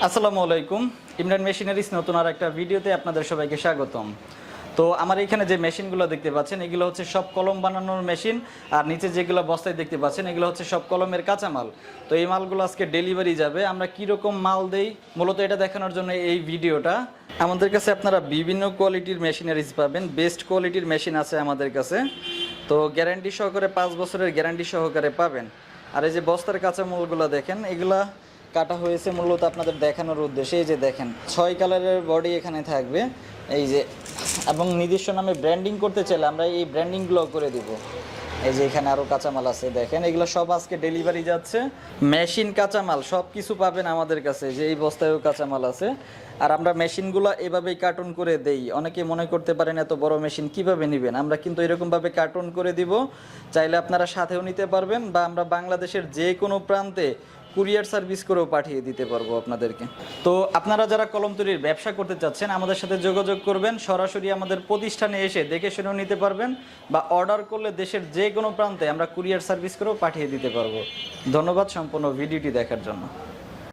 আসসালামু আলাইকুম। ইমরান মেশিনারিজ নতুন আর একটা ভিডিওতে আপনাদের সবাইকে স্বাগতম। তো আমার এখানে যে মেশিনগুলো দেখতে পাচ্ছেন এগুলো হচ্ছে সব কলম বানানোর মেশিন, আর নিচে যেগুলো বস্তায় দেখতে পাচ্ছেন এগুলো হচ্ছে সব কলমের কাঁচামাল। তো এই মালগুলো আজকে ডেলিভারি যাবে। আমরা কীরকম মাল দেই মূলত এটা দেখানোর জন্য এই ভিডিওটা। আমাদের কাছে আপনারা বিভিন্ন কোয়ালিটির মেশিনারিজ পাবেন, বেস্ট কোয়ালিটির মেশিন আছে আমাদের কাছে। তো গ্যারান্টি সহকারে 5 বছরের গ্যারান্টি সহকারে পাবেন। আর এই যে বস্তার কাঁচামালগুলো দেখেন, এগুলা কাটা হয়েছে মূলত আপনাদের দেখানোর উদ্দেশ্যে। এই যে দেখেন 6 কালারের বডি এখানে থাকবে, এই যে, এবং নিজস্ব নামে ব্র্যান্ডিং করতে চাইলে আমরা এই ব্র্যান্ডিংগুলো করে দিব। এই যে এখানে আরও কাঁচামাল আছে দেখেন, এগুলো সব আজকে ডেলিভারি যাচ্ছে। মেশিন কাঁচামাল সব কিছু পাবেন আমাদের কাছে, যে এই বস্তায়ও কাঁচামাল আছে। আর আমরা মেশিনগুলো এভাবেই কার্টুন করে দেই। অনেকে মনে করতে পারেন এত বড় মেশিন কিভাবে নেবেন, আমরা কিন্তু এরকমভাবে কার্টুন করে দিব। চাইলে আপনারা সাথেও নিতে পারবেন, বা আমরা বাংলাদেশের যে কোনো প্রান্তে কুরিয়ার সার্ভিস করেও পাঠিয়ে দিতে পারবো আপনাদেরকে। তো আপনারা যারা কলম তৈরির ব্যবসা করতে চাচ্ছেন আমাদের সাথে যোগাযোগ করবেন, সরাসরি আমাদের প্রতিষ্ঠানে এসে দেখে শুনেও নিতে পারবেন, বা অর্ডার করলে দেশের যে কোনো প্রান্তে আমরা কুরিয়ার সার্ভিস করেও পাঠিয়ে দিতে পারবো। ধন্যবাদ সম্পূর্ণ ভিডিওটি দেখার জন্য।